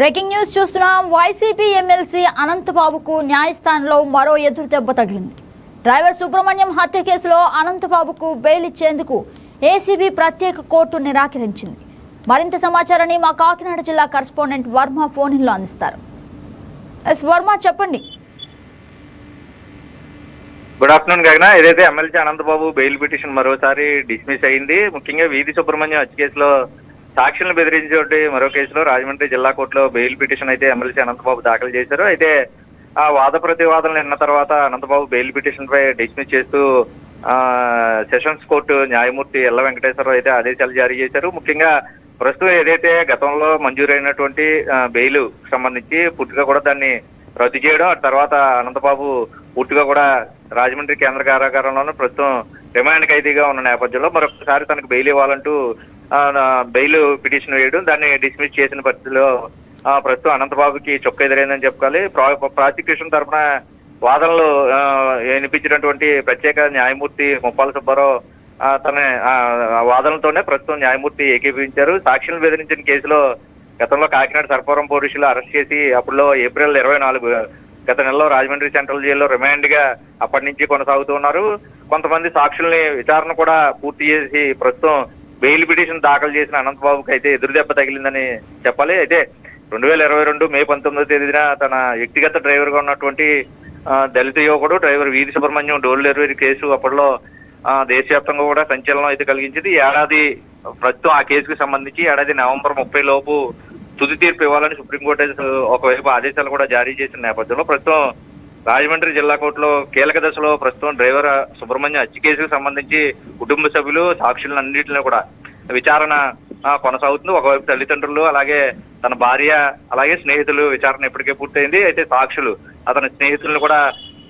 Breaking news చూస్తున్నాం. YCP MLC అనంతబాబుకు న్యాయస్థానంలో మరో ఎదురు దెబ్బ తగిలింది. డ్రైవర్ సుబ్రహ్మణ్యం హత్య కేసులో అనంతబాబుకు బెయిల్ ఇచ్చేందుకు ఏసీబీ ప్రత్యేక కోర్టు నిరాకరించింది. మరింత సమాచారాన్ని మా కాకినాడ జిల్లా కరెస్పాండెంట్ వర్మ ఫోన్లో అందిస్తారు. వర్మ, చెప్పండి. గుడ్ ఆఫ్టర్నూన్ గగన. ఏదైతే ఎమ్మెల్సీ అనంతబాబు బెయిల్ పిటిషన్ మరోసారి డిస్మిస్ అయింది. ముఖ్యంగా వీధి సుబ్రహ్మణ్యం హత్య కేసులో సాక్షులను బెదిరించే మరో కేసులో రాజమండ్రి జిల్లా కోర్టులో బెయిల్ పిటిషన్ అయితే ఎమ్మెల్సీ అనంతబాబు దాఖలు చేశారు. అయితే ఆ వాద ప్రతివాదనలు విన్న తర్వాత అనంతబాబు బెయిల్ పిటిషన్ పై డిస్మిస్ చేస్తూ సెషన్స్ కోర్టు న్యాయమూర్తి ఎల్ల వెంకటేశ్వరరావు అయితే ఆదేశాలు జారీ చేశారు. ముఖ్యంగా ప్రస్తుతం ఏదైతే గతంలో మంజూరైనటువంటి బెయిల్ సంబంధించి పూర్తిగా కూడా దాన్ని రద్దు చేయడం, ఆ తర్వాత అనంతబాబు పూర్తిగా కూడా రాజమండ్రి కేంద్ర కారాగారంలోనూ ప్రస్తుతం రిమాండ్ ఖైదీగా ఉన్న నేపథ్యంలో మరొకసారి తనకు బెయిల్ ఇవ్వాలంటూ బెయిల్ పిటిషన్ వేయడం, దాన్ని డిస్మిస్ చేసిన పరిస్థితిలో ప్రస్తుతం అనంతబాబుకి చొక్క ఎదురైందని చెప్పుకోవాలి. ప్రాసిక్యూషన్ తరఫున వాదనలు వినిపించినటువంటి ప్రత్యేక న్యాయమూర్తి ముప్పాల సుబ్బారావు తన వాదనలతోనే ప్రస్తుతం న్యాయమూర్తి ఏకీభవించారు. సాక్షులను బెదిరించిన కేసులో గతంలో కాకినాడ సర్పవరం పోలీసులు అరెస్ట్ చేసి అప్పుడులో ఏప్రిల్ 24 గత నెలలో రాజమండ్రి సెంట్రల్ జైల్లో రిమాండ్ గా అప్పటి నుంచి కొనసాగుతూ ఉన్నారు. కొంతమంది సాక్షుల్ని విచారణ కూడా పూర్తి చేసి ప్రస్తుతం బెయిల్ పిటిషన్ దాఖలు చేసిన అనంతబాబుకి అయితే ఎదురుదెబ్బ తగిలిందని చెప్పాలి. అయితే 2022 మే 19వ తేదీన తన వ్యక్తిగత డ్రైవర్ గా ఉన్నటువంటి దళిత యువకుడు డ్రైవర్ వీధి సుబ్రహ్మణ్యం డోర్ డెలివరీ కేసు అప్పట్లో దేశవ్యాప్తంగా కూడా సంచలనం అయితే కలిగించింది. ఏడాది ప్రస్తుతం ఆ కేసుకు సంబంధించి ఏడాది నవంబర్ 30 లోపు తుది తీర్పు ఇవ్వాలని సుప్రీంకోర్టు ఒకవైపు ఆదేశాలు కూడా జారీ చేసిన నేపథ్యంలో ప్రస్తుతం రాజమండ్రి జిల్లా కోర్టులో కీలక దశలో ప్రస్తుతం డ్రైవర్ సుబ్రహ్మణ్యం హత్య కేసుకు సంబంధించి కుటుంబ సభ్యులు సాక్షులన్నింటినీ కూడా విచారణ కొనసాగుతుంది. ఒకవైపు తల్లిదండ్రులు, అలాగే తన భార్య, అలాగే స్నేహితులు విచారణ ఇప్పటికే పూర్తయింది. అయితే సాక్షులు అతని స్నేహితులను కూడా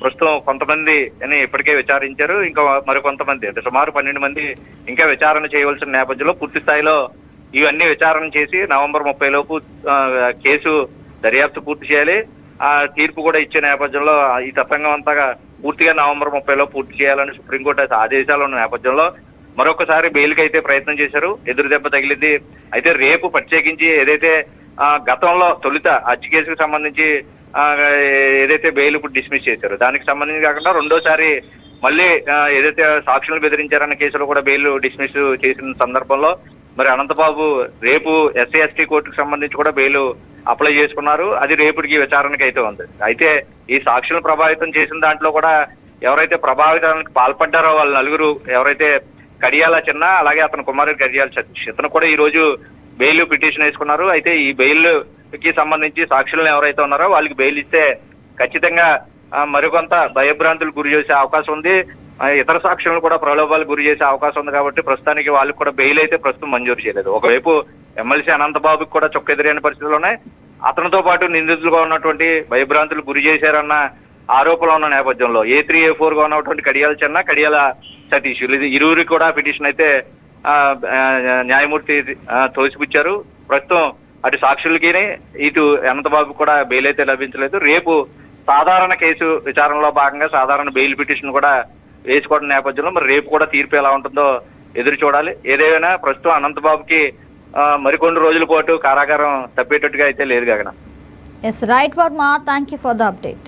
ప్రస్తుతం కొంతమంది అని ఇప్పటికే విచారించారు. ఇంకా మరికొంతమంది అంటే సుమారు 12 మంది ఇంకా విచారణ చేయవలసిన నేపథ్యంలో పూర్తి స్థాయిలో ఇవన్నీ విచారణ చేసి నవంబర్ 30 లోపు కేసు దర్యాప్తు పూర్తి చేయాలి. ఆ తీర్పు కూడా ఇచ్చే నేపథ్యంలో ఈ తతంగం అంతా పూర్తిగా నవంబర్ 30లో పూర్తి చేయాలని సుప్రీంకోర్టు ఆదేశాలు ఉన్న నేపథ్యంలో మరొకసారి బెయిల్కి అయితే ప్రయత్నం చేశారు. ఎదురు దెబ్బ తగిలింది. అయితే రేపు ప్రత్యేకించి ఏదైతే గతంలో తొలుత హత్య కేసుకు సంబంధించి ఏదైతే బెయిల్ ఇప్పుడు డిస్మిస్ చేశారు దానికి సంబంధించి కాకుండా రెండోసారి మళ్ళీ ఏదైతే సాక్షులను బెదిరించారన్న కేసులో కూడా బెయిల్ డిస్మిస్ చేసిన సందర్భంలో మరి అనంతబాబు రేపు ఎస్సీ ఎస్టీ కోర్టుకు సంబంధించి కూడా బెయిల్ అప్లై చేసుకున్నారు. అది రేపటికి విచారణకు అయితే ఉంది. అయితే ఈ సాక్షులను ప్రభావితం చేసిన దాంట్లో కూడా ఎవరైతే ప్రభావితానికి పాల్పడ్డారో వాళ్ళ నలుగురు ఎవరైతే కడియాల చిన్న, అలాగే అతని కుమారుడు కడియాల సతీష్, ఇతను కూడా ఈ రోజు బెయిల్ పిటిషన్ వేసుకున్నారు. అయితే ఈ బెయిల్ కి సంబంధించి సాక్షులను ఎవరైతే ఉన్నారో వాళ్ళకి బెయిల్ ఇస్తే ఖచ్చితంగా మరికొంత భయభ్రాంతులు గురి చేసే అవకాశం ఉంది. ఇతర సాక్షులను కూడా ప్రలోభాలకు గురి చేసే అవకాశం ఉంది. కాబట్టి ప్రస్తుతానికి వాళ్ళకి కూడా బెయిల్ అయితే ప్రస్తుతం మంజూరు చేయలేదు. ఒకవైపు ఎమ్మెల్సీ అనంతబాబుకి కూడా చొక్క ఎదురైన పరిస్థితుల్లోనే అతనితో పాటు నిందితులుగా ఉన్నటువంటి భయభ్రాంతులు గురి చేశారన్న ఆరోపణలు ఉన్న నేపథ్యంలో A3 A4 గా ఉన్నటువంటి కడియాల చిన్న, కడియాల సతీష్ ఇరువురికి కూడా పిటిషన్ అయితే న్యాయమూర్తి తోసిపుచ్చారు. ప్రస్తుతం అటు సాక్షులకి ఇటు అనంతబాబు కూడా బెయిల్ అయితే లభించలేదు. రేపు సాధారణ కేసు విచారణలో భాగంగా సాధారణ బెయిల్ పిటిషన్ కూడా వేసుకోవడం నేపథ్యంలో మరి రేపు కూడా తీర్పు ఎలా ఉంటుందో ఎదురు చూడాలి. ఏదేమైనా ప్రస్తుతం అనంతబాబుకి మరికొన్ని రోజుల పాటు కారాగారం తప్పేటట్టుగా అయితే లేదు Gagana. Yes right Varma, thank you for the update.